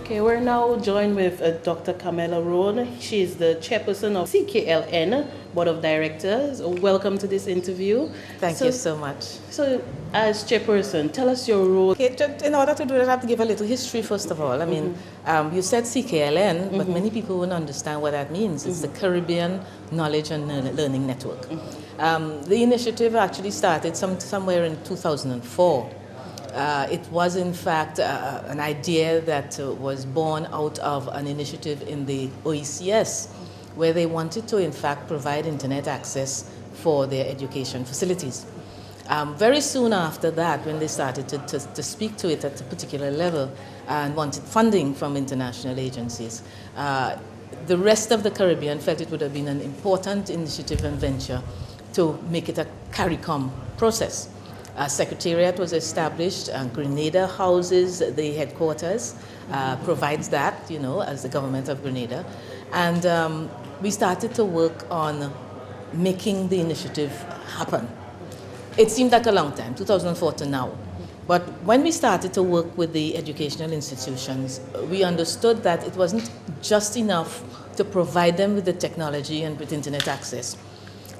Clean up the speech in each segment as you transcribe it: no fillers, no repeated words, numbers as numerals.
Okay, we're now joined with Dr. Camella Rhone. She is the chairperson of CKLN, Board of Directors. Welcome to this interview. Thank you so much. So, as chairperson, tell us your role. Okay, in order to do that, I have to give a little history first of all. I mean, you said CKLN, but many people won't understand what that means. It's the Caribbean Knowledge and Learning Network. The initiative actually started somewhere in 2004. It was, in fact, an idea that was born out of an initiative in the OECS, where they wanted to, in fact, provide internet access for their education facilities. Very soon after that, when they started to speak to it at a particular level and wanted funding from international agencies, the rest of the Caribbean felt it would have been an important initiative and venture to make it a CARICOM process. A secretariat was established, and Grenada houses the headquarters, provides that, you know, as the government of Grenada. And we started to work on making the initiative happen. It seemed like a long time, 2004 to now. But when we started to work with the educational institutions, we understood that it wasn't just enough to provide them with the technology and with internet access.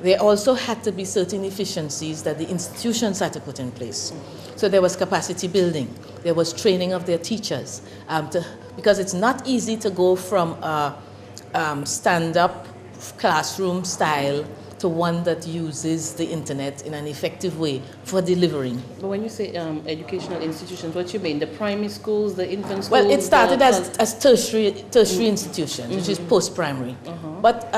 There also had to be certain efficiencies that the institutions had to put in place. So there was capacity building, there was training of their teachers, because it's not easy to go from a stand-up classroom style to one that uses the internet in an effective way for delivering. But when you say educational institutions, what you mean? The primary schools, the infant schools? Well, it started as tertiary institutions, which is post-primary. But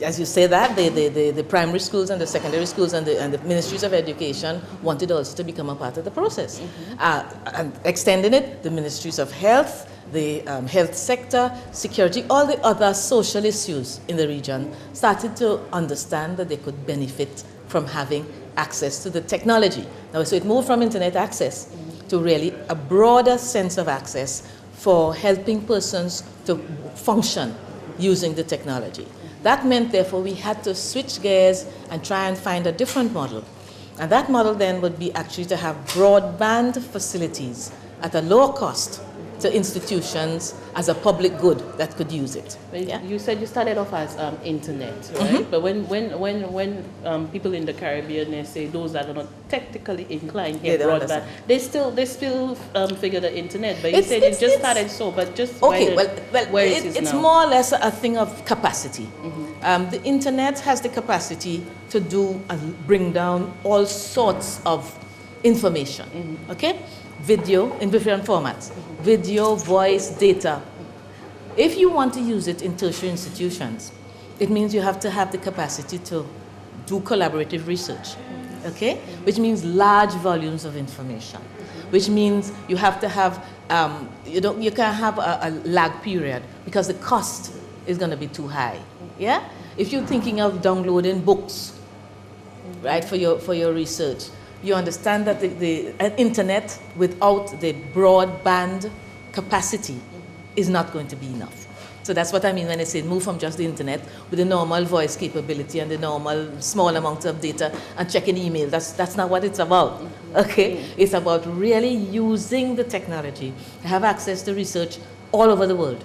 as you say that, the primary schools and the secondary schools and the ministries of education wanted also to become a part of the process. And extending it, the ministries of health, the health sector, security, all the other social issues in the region started to understand that they could benefit from having access to the technology. Now, so it moved from internet access to really a broader sense of access for helping persons to function using the technology. That meant, therefore, we had to switch gears and try and find a different model. And that model then would be actually to have broadband facilities at a lower cost to institutions as a public good that could use it. Yeah? You said you started off as internet, right? But when people in the Caribbean, they say those that are not technically inclined hear broadband, they still figure the internet. But you said it just started so, but just okay. Where it is it's now? More or less a thing of capacity. The internet has the capacity to do and bring down all sorts of information. Okay. Video in different formats, video, voice, data. If you want to use it in tertiary institutions, it means you have to have the capacity to do collaborative research, okay? Which means large volumes of information, which means you have to have, you can't have a lag period because the cost is going to be too high, yeah? If you're thinking of downloading books, right, for your research, you understand that the internet without the broadband capacity is not going to be enough. So that's what I mean when I say move from just the internet with the normal voice capability and the normal small amounts of data and checking email. That's not what it's about. Okay? It's about really using the technology to have access to research all over the world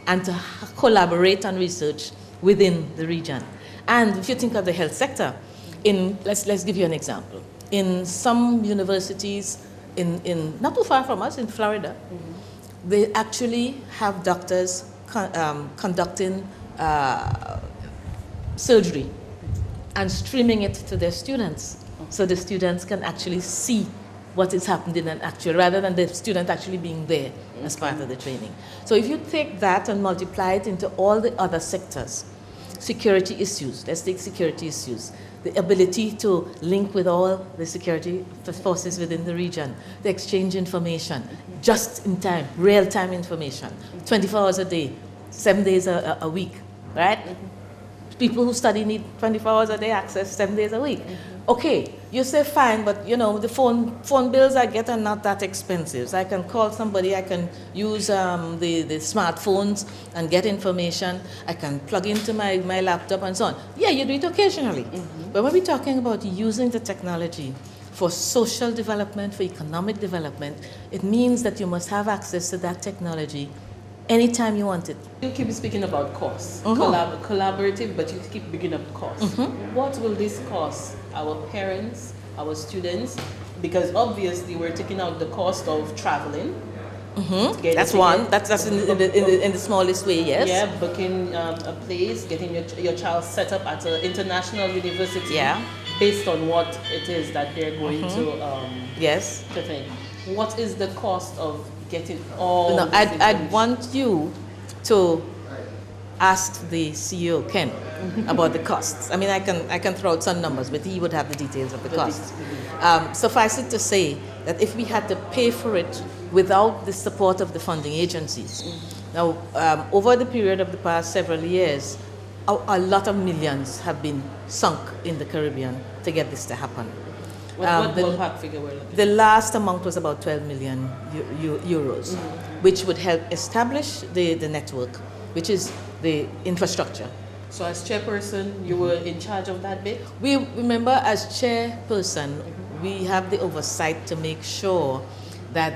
and to collaborate on research within the region. And if you think of the health sector, let's give you an example. In some universities, in not too far from us, in Florida, they actually have doctors conducting surgery and streaming it to their students, so the students can actually see what is happening in an actual, rather than the student actually being there as part of the training. So if you take that and multiply it into all the other sectors, security issues, let's take security issues, the ability to link with all the security forces within the region, the exchange information, just in time, real-time information, 24 hours a day, 7 days a week, right? People who study need 24 hours a day access 7 days a week. Okay, you say fine, but you know, the phone bills I get are not that expensive. So I can call somebody, I can use the smartphones and get information. I can plug into my laptop and so on. Yeah, you do it occasionally. But when we're talking about using the technology for social development, for economic development, it means that you must have access to that technology anytime you want it. You keep speaking about costs, collaborative, but you keep bringing up costs. What will this cost our parents, our students? Because obviously we're taking out the cost of traveling. That's one. That's in the smallest way, yes. Yeah, booking a place, getting your child set up at an international university. Yeah. Based on what it is that they're going to. Yes. To think. What is the cost of getting all? No, I'd want you to ask the CEO Ken about the costs. I mean, I can throw out some numbers, but he would have the details of the costs. Suffice it to say that if we had to pay for it without the support of the funding agencies, now over the period of the past several years, a lot of millions have been sunk in the Caribbean to get this to happen. What ballpark figure we're looking at? The last amount was about 12 million euros, which would help establish the network, which is the infrastructure. So as chairperson, you were in charge of that bit? We remember, as chairperson, we have the oversight to make sure that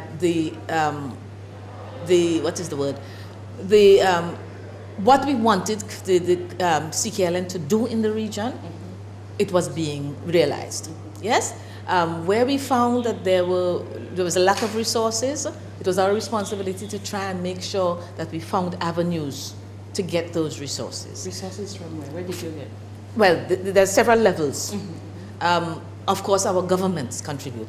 what we wanted the CKLN to do in the region, it was being realized. Yes? Where we found that there was a lack of resources, it was our responsibility to try and make sure that we found avenues to get those resources. Resources from where? Where did you get? Well, there's several levels. Of course, our governments contribute.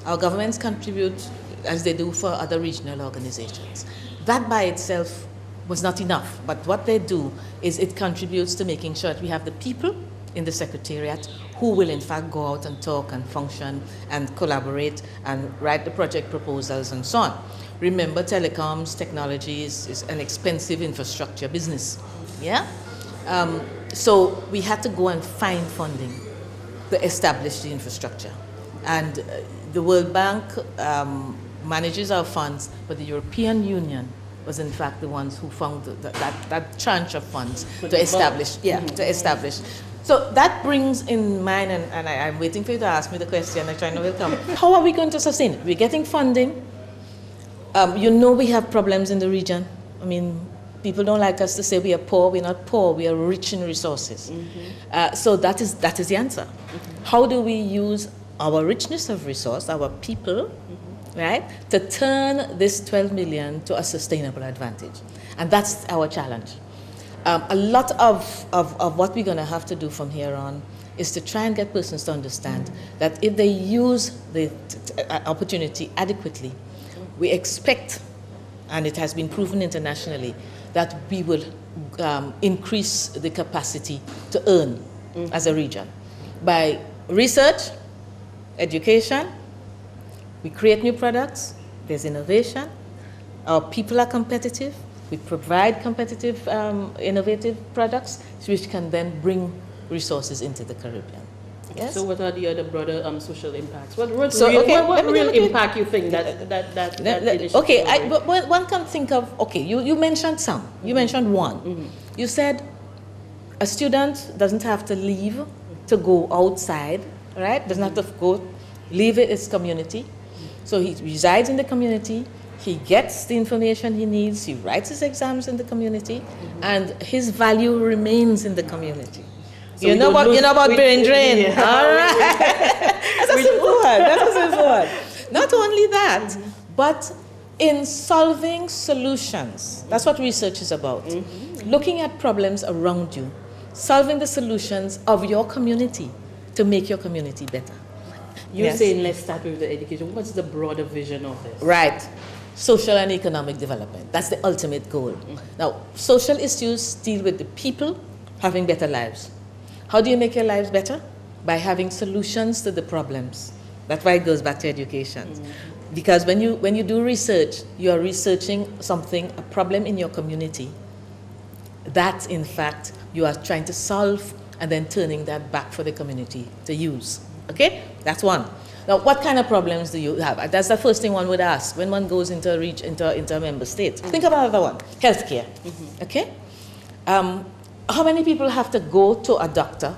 Our governments contribute as they do for other regional organizations. That by itself was not enough, but what they do is it contributes to making sure that we have the people in the Secretariat who will in fact go out and talk and function and collaborate and write the project proposals and so on. Remember, telecoms, technology is an expensive infrastructure business. Yeah? So we had to go and find funding to establish the infrastructure. And the World Bank manages our funds, but the European Union was in fact the ones who found that tranche of funds to establish. To establish. So that brings in mind, and I'm waiting for you to ask me the question, which I know will come. How are we going to sustain it? We're getting funding. You know we have problems in the region. I mean, people don't like us to say we are poor. We're not poor. We are rich in resources. So that is the answer. How do we use our richness of resource, our people, right, to turn this 12 million to a sustainable advantage? And that's our challenge. A lot of what we're going to have to do from here on is to try and get persons to understand that if they use the opportunity adequately, we expect, and it has been proven internationally, that we will increase the capacity to earn as a region. By research, education, we create new products, there's innovation, our people are competitive, we provide competitive, innovative products which can then bring resources into the Caribbean. Yes? So what are the other broader social impacts? What real impact you think that okay, one can think of, okay, you mentioned some. You mentioned one. You said a student doesn't have to leave to go outside, right? Doesn't have to leave its community. So he resides in the community. He gets the information he needs. He writes his exams in the community, and his value remains in the community. So you know about brain drain. Yeah. All right. That's a simple one. That's a simple one. Not only that, but in solving solutions. That's what research is about. Looking at problems around you, solving the solutions of your community to make your community better. You're saying let's start with the education. What's the broader vision of this? Right. Social and economic development. That's the ultimate goal. Now, social issues deal with the people having better lives. How do you make your lives better? By having solutions to the problems. That's why it goes back to education. Because when you do research, you are researching something, a problem in your community that, in fact, you are trying to solve and then turning that back for the community to use. Okay? That's one. Now, what kind of problems do you have? That's the first thing one would ask when one goes into a member state. Think about another one, healthcare. Okay? How many people have to go to a doctor,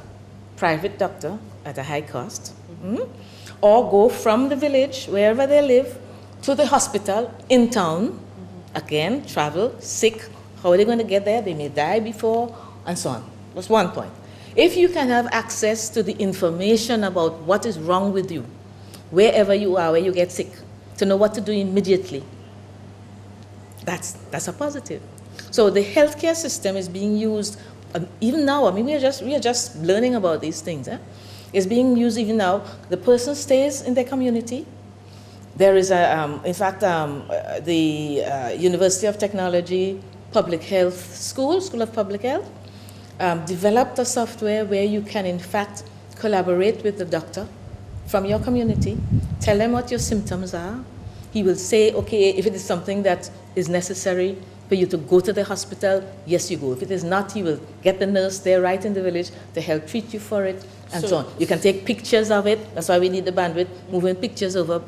private doctor, at a high cost, or go from the village, wherever they live, to the hospital in town, again, travel, sick. How are they going to get there? They may die before, and so on. That's one point. If you can have access to the information about what is wrong with you, wherever you are, where you get sick, to know what to do immediately, that's a positive. So the healthcare system is being used, even now, I mean, we are just learning about these things. It's being used even now. The person stays in their community. There is in fact, the University of Technology Public Health School of Public Health, developed a software where you can, in fact, collaborate with the doctor from your community, tell them what your symptoms are. He will say, okay, if it is something that is necessary for you to go to the hospital, yes, you go. If it is not, he will get the nurse there right in the village to help treat you for it, and so on. You can take pictures of it. That's why we need the bandwidth. Moving pictures over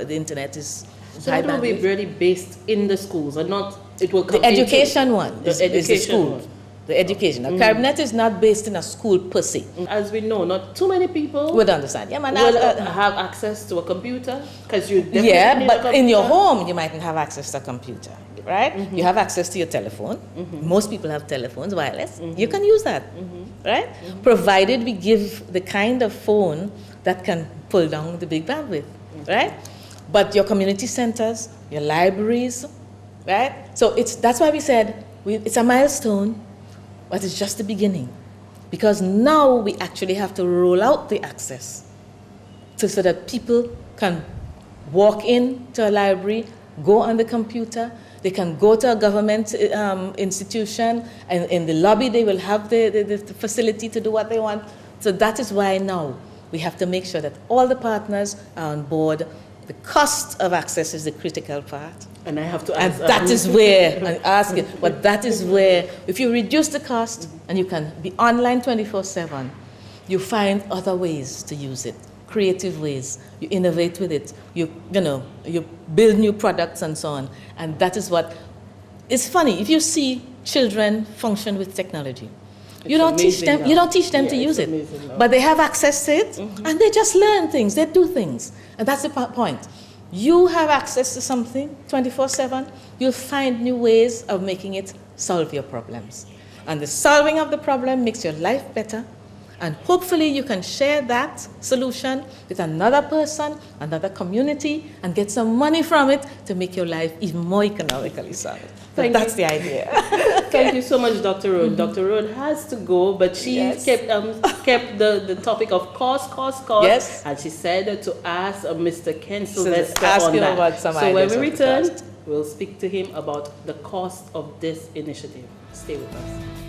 the internet is high bandwidth. So it will be really based in the schools, and not, it will come the education one is the school. One. The education. Now, CKLN is not based in a school per se. As we know, not too many people would understand. Yeah, man, have access to a computer, because you definitely need but a computer. In your home, you mightn't have access to a computer, right? You have access to your telephone. Most people have telephones, wireless. You can use that, right? Provided we give the kind of phone that can pull down the big bandwidth, right? But your community centers, your libraries, right? So that's why we said it's a milestone, but it's just the beginning. Because now we actually have to roll out the access so that people can walk into a library, go on the computer, they can go to a government institution, and in the lobby they will have the facility to do what they want. So that is why now we have to make sure that all the partners are on board. The cost of access is the critical part. And I have to ask. And that is where, I'm asking, but that is where, if you reduce the cost and you can be online 24/7, you find other ways to use it, creative ways. You innovate with it. You build new products and so on. And that is what, it's funny, if you see children function with technology, you don't teach them to use it, but they have access to it, and they just learn things, they do things. And that's the point. You have access to something 24/7, you'll find new ways of making it solve your problems. And the solving of the problem makes your life better, and hopefully you can share that solution with another person, another community, and get some money from it to make your life even more economically solid. That's the idea. Thank you so much, Dr. Rhone. Dr. Rhone has to go, but she kept the topic of cost. Yes. And she said to ask Mr. Ken Sylvester on that. About some so when we return, we'll speak to him about the cost of this initiative. Stay with us.